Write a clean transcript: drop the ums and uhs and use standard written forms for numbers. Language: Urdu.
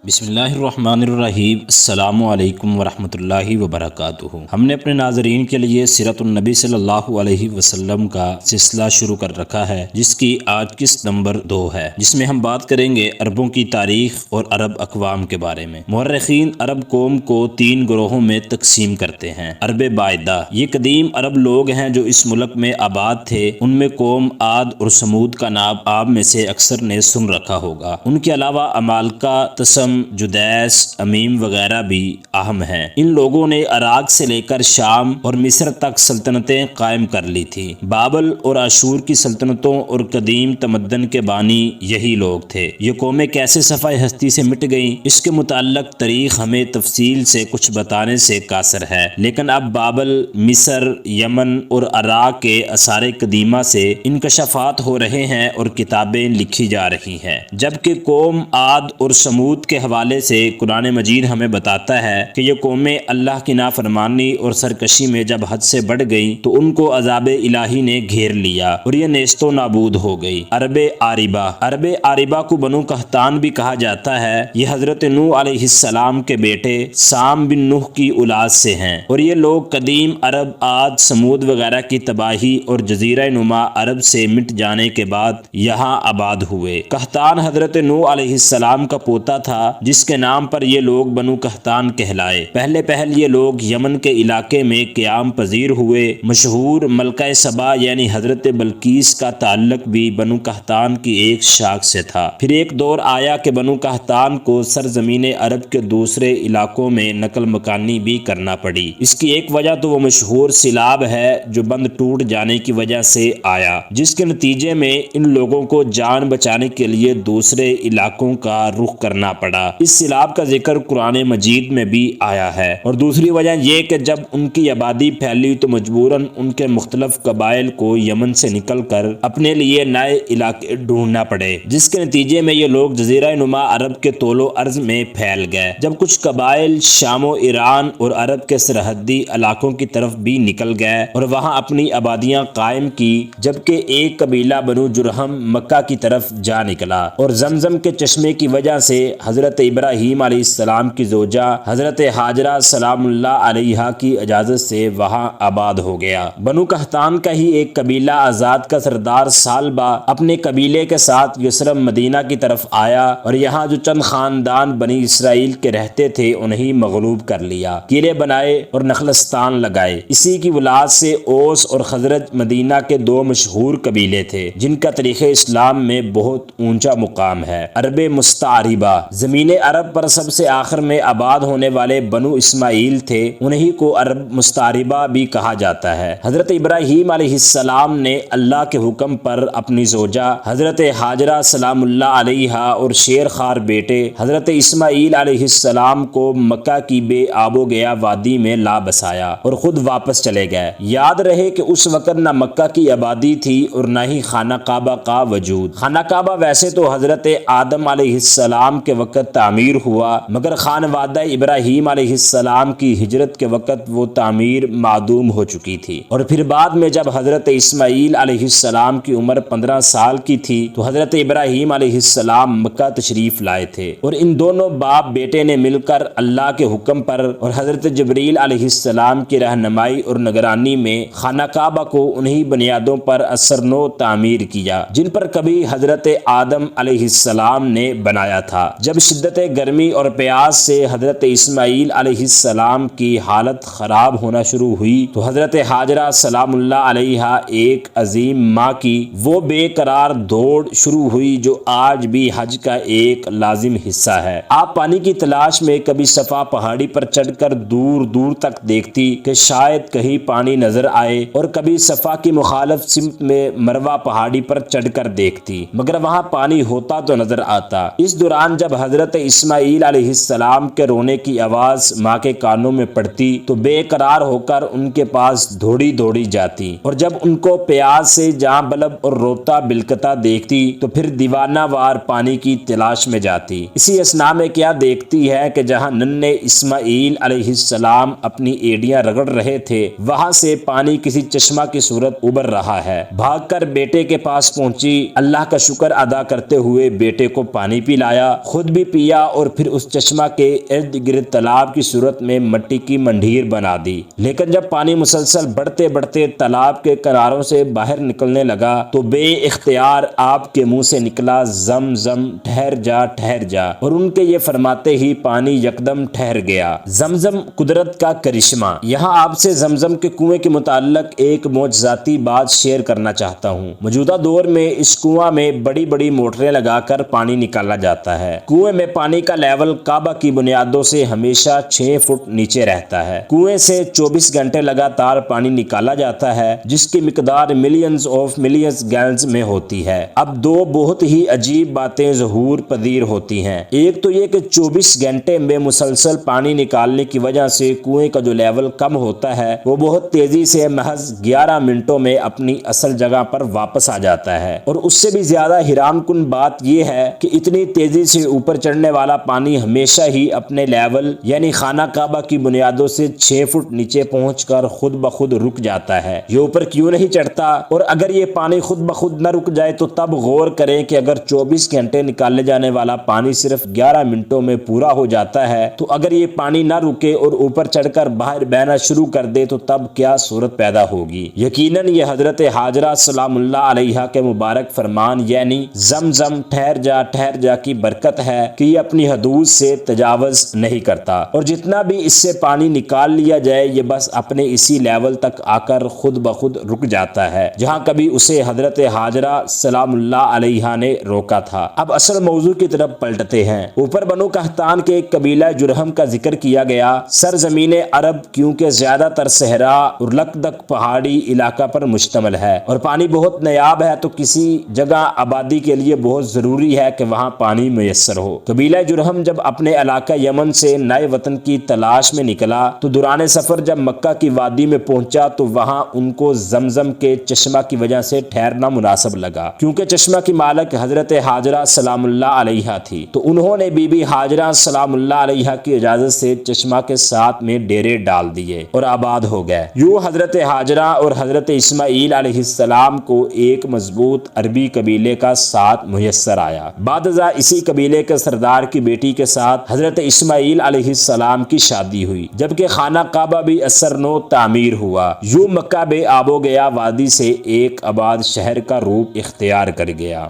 بسم اللہ الرحمن الرحیم۔ السلام علیکم ورحمۃ اللہ وبرکاتہ۔ ہم نے اپنے ناظرین کے لیے سیرت النبی صلی اللہ علیہ وسلم کا سلسلہ شروع کر رکھا ہے، جس کی آج قسط نمبر 2 ہے، جس میں ہم بات کریں گے عربوں کی تاریخ اور عرب اقوام کے بارے میں۔ مورخین عرب قوم کو 3 گروہوں میں تقسیم کرتے ہیں۔ عرب باعدہ، یہ قدیم عرب لوگ ہیں جو اس ملک میں آباد تھے۔ ان میں قوم عاد اور سمود کا نام آپ میں سے اکثر نے سن رکھا ہوگا۔ ان کے علاوہ عمالقہ، تسم، جدیس، امیم وغیرہ بھی اہم ہیں۔ ان لوگوں نے عراق سے لے کر شام اور مصر تک سلطنتیں قائم کر لی تھی۔ بابل اور اشور کی سلطنتوں اور قدیم تمدن کے بانی یہی لوگ تھے۔ یہ قومیں کیسے صفحہ ہستی سے مٹ گئیں، اس کے متعلق تاریخ ہمیں تفصیل سے کچھ بتانے سے قاصر ہے، لیکن اب بابل، مصر، یمن اور عراق کے آثار قدیمہ سے انکشافات ہو رہے ہیں اور کتابیں لکھی جا رہی ہیں۔ جبکہ قوم عاد اور سمود کے حوالے سے قرآن مجید ہمیں بتاتا ہے کہ یہ قومیں اللہ کی نافرمانی اور سرکشی میں جب حد سے بڑھ گئیں تو ان کو عذاب الہی نے گھیر لیا اور یہ نیست و نابود ہو گئی۔ عرب عاربہ کو بنو قحطان بھی کہا جاتا ہے۔ یہ حضرت نوح علیہ السلام کے بیٹے سام بن نوح کی اولاد سے ہیں، اور یہ لوگ قدیم عرب، عاد، سمود وغیرہ کی تباہی اور جزیرہ نما عرب سے مٹ جانے کے بعد یہاں آباد ہوئے۔ قحطان حضرت نوح علیہ السلام کا پوتا تھا، جس کے نام پر یہ لوگ بنو قحطان کہلائے۔ پہلے یہ لوگ یمن کے علاقے میں قیام پذیر ہوئے۔ مشہور ملکہ سبا یعنی حضرت بلقیس کا تعلق بھی بنو قحطان کی ایک شاخ سے تھا۔ پھر ایک دور آیا کہ بنو قحطان کو سرزمین عرب کے دوسرے علاقوں میں نقل مکانی بھی کرنا پڑی۔ اس کی ایک وجہ تو وہ مشہور سیلاب ہے جو بند ٹوٹ جانے کی وجہ سے آیا، جس کے نتیجے میں ان لوگوں کو جان بچانے کے لیے دوسرے علاقوں کا رخ کرنا پڑا۔ اس سیلاب کا ذکر قرآن مجید میں بھی آیا ہے، اور دوسری وجہ یہ کہ جب ان کی آبادی پھیلی تو مجبوراً ان کے مختلف قبائل کو یمن سے نکل کر اپنے لیے نئے علاقے ڈھونڈنا پڑے، جس کے نتیجے میں یہ لوگ جزیرہ نما عرب کے طول و عرض میں پھیل گئے۔ جب کچھ قبائل شام و ایران اور عرب کے سرحدی علاقوں کی طرف بھی نکل گئے اور وہاں اپنی آبادیاں قائم کی، جبکہ ایک قبیلہ بنو جرہم مکہ کی طرف جا نکلا اور زمزم کے چشمے کی وجہ سے حضرت ابراہیم علیہ السلام کی زوجہ حضرت ہاجرہ سلام اللہ علیہا کی اجازت سے وہاں آباد ہو گیا۔ بنو قحطان کا ہی ایک قبیلہ آزاد کا سردار سالبہ اپنے قبیلے کے ساتھ یثرب مدینہ کی طرف آیا اور یہاں جو چند خاندان بنی اسرائیل کے رہتے تھے انہیں مغلوب کر لیا، قلعے بنائے اور نخلستان لگائے۔ اسی کی ولاد سے اوس اور خزرج مدینہ کے 2 مشہور قبیلے تھے جن کا تاریخ اسلام میں بہت اونچا مقام ہے۔ عرب مستعربہ، زمین عرب پر سب سے آخر میں آباد ہونے والے بنو اسماعیل تھے، انہی کو عرب مستعربہ بھی کہا جاتا ہے۔ حضرت ابراہیم علیہ السلام نے اللہ کے حکم پر اپنی زوجہ حضرت ہاجرہ سلام اللہ علیہا اور شیر خوار بیٹے حضرت اسماعیل علیہ السلام کو مکہ کی بے آب و گیا وادی میں لا بسایا اور خود واپس چلے گئے۔ یاد رہے کہ اس وقت نہ مکہ کی آبادی تھی اور نہ ہی خانہ کعبہ کا وجود۔ خانہ کعبہ ویسے تو حضرت آدم علیہ السلام کے وقت تعمیر ہوا، مگر خانوادہ ابراہیم علیہ السلام کی ہجرت کے وقت وہ تعمیر معدوم ہو چکی تھی، اور پھر بعد میں جب حضرت اسماعیل علیہ السلام کی عمر 15 سال کی تھی تو حضرت ابراہیم علیہ السلام مکہ تشریف لائے تھے، اور ان دونوں باپ بیٹے نے مل کر اللہ کے حکم پر اور حضرت جبریل علیہ السلام کی رہنمائی اور نگرانی میں خانہ کعبہ کو انہی بنیادوں پر اثر نو تعمیر کیا جن پر کبھی حضرت آدم علیہ السلام نے بنایا تھا۔ جب شدت گرمی اور پیاس سے حضرت اسماعیل علیہ السلام کی حالت خراب ہونا شروع ہوئی تو حضرت ہاجرہ سلام اللہ علیہا ایک عظیم ماں کی وہ بے قرار دوڑ شروع ہوئی جو آج بھی حج کا ایک لازم حصہ ہے۔ آپ پانی کی تلاش میں کبھی صفا پہاڑی پر چڑھ کر دور دور تک دیکھتی کہ شاید کہیں پانی نظر آئے، اور کبھی صفا کی مخالف سمت میں مروہ پہاڑی پر چڑھ کر دیکھتی، مگر وہاں پانی ہوتا تو نظر آتا۔ اس دوران جب حضرت اسماعیل علیہ السلام کے رونے کی آواز ماں کے کانوں میں پڑتی تو بے قرار ہو کر ان کے پاس دوڑی جاتی، اور جب ان کو پیاس سے جاں بلب اور روتا بلکتا دیکھتی تو پھر دیوانہ وار پانی کی تلاش میں جاتی۔ اسی اثناء میں کیا دیکھتی ہے کہ جہاں ننھے اسماعیل علیہ السلام اپنی ایڑیاں رگڑ رہے تھے وہاں سے پانی کسی چشمہ کی صورت ابھر رہا ہے۔ بھاگ کر بیٹے کے پاس پہنچی، اللہ کا شکر ادا کرتے ہوئے بیٹے کو پانی پلایا، خود بھی پیا اور پھر اس چشمہ کے ارد گرد تالاب کی صورت میں مٹی کی منڈھیر بنا دی۔ لیکن جب پانی مسلسل بڑھتے بڑھتے تالاب کے کناروں سے باہر نکلنے لگا تو بے اختیار آپ کے منہ سے نکلا زم زم ٹھہر جا ٹھہر جا، اور ان کے یہ فرماتے ہی پانی یکدم ٹھہر گیا۔ زمزم قدرت کا کرشمہ۔ یہاں آپ سے زمزم کے کنویں کے متعلق ایک معجزاتی بات شیئر کرنا چاہتا ہوں۔ موجودہ دور میں اس کنواں میں بڑی بڑی موٹریں لگا کر پانی نکالا جاتا ہے۔ کنویں میں پانی کا لیول کعبہ کی بنیادوں سے ہمیشہ 6 فٹ نیچے رہتا ہے۔ کنویں سے 24 گھنٹے لگاتار پانی نکالا جاتا ہے، جس کی مقدار ملینز آف ملینز گیلنز میں ہوتی ہے۔ اب دو بہت ہی عجیب باتیں ظہور پذیر ہوتی ہیں۔ ایک تو یہ کہ 24 گھنٹے میں مسلسل پانی نکالنے کی وجہ سے کنویں کا جو لیول کم ہوتا ہے وہ بہت تیزی سے محض 11 منٹوں میں اپنی اصل جگہ پر واپس آ جاتا ہے، اور اس سے بھی زیادہ حیران کن بات یہ ہے کہ اتنی تیزی سے اوپر چڑھنے والا پانی ہمیشہ ہی اپنے لیول یعنی خانہ کعبہ کی بنیادوں سے 6 فٹ نیچے پہنچ کر خود بخود رک جاتا ہے۔ یہ اوپر کیوں نہیں چڑھتا؟ اور اگر یہ پانی خود بخود نہ رک جائے تو تب غور کریں کہ اگر 24 گھنٹے نکالے جانے والا پانی صرف 11 منٹوں میں پورا ہو جاتا ہے تو اگر یہ پانی نہ رکے اور اوپر چڑھ کر باہر بہنا شروع کر دے تو تب کیا صورت پیدا ہوگی؟ یقیناً یہ حضرت حاجرہ سلام اللہ علیہا کے مبارک فرمان یعنی زمزم ٹھہر جا کی برکت ہے کہ یہ اپنی حدود سے تجاوز نہیں کرتا، اور جتنا بھی اس سے پانی نکال لیا جائے یہ بس اپنے اسی لیول تک آ کر خود بخود رک جاتا ہے جہاں کبھی اسے حضرت حاجرہ سلام اللہ علیہا نے روکا تھا۔ اب اصل موضوع کی طرف پلٹتے ہیں۔ اوپر بنو قحطان کے ایک قبیلہ جرہم کا ذکر کیا گیا۔ سرزمین عرب کیونکہ زیادہ تر صحرا اور لکدک پہاڑی علاقہ پر مشتمل ہے اور پانی بہت نیاب ہے، تو کسی جگہ آبادی کے لیے بہت ضروری ہے کہ وہاں پانی میسر ہو۔ قبیلہ جرہم جب اپنے علاقہ یمن سے نئے وطن کی تلاش میں نکلا تو دوران سفر جب مکہ کی وادی میں پہنچا تو وہاں ان کو زمزم کے چشمہ کی وجہ سے ٹھہرنا مناسب لگا، کیونکہ چشمہ کی مالک حضرت حاجرہ سلام اللہ علیہا تھی، تو انہوں نے بی بی حاجرہ سلام اللہ علیہا کی اجازت سے چشمہ کے ساتھ میں ڈیرے ڈال دیے اور آباد ہو گئے۔ یوں حضرت حاجرہ اور حضرت اسماعیل علیہ السلام کو ایک مضبوط عربی قبیلے کا ساتھ میسر آیا۔ بعد ازاں اسی قبیلے کے سردار کی بیٹی کے ساتھ حضرت اسماعیل علیہ السلام کی شادی ہوئی، جبکہ خانہ کعبہ بھی اثر نو تعمیر ہوا۔ یوں مکہ بے آب و گیا وادی سے ایک آباد شہر کا روپ اختیار کر گیا۔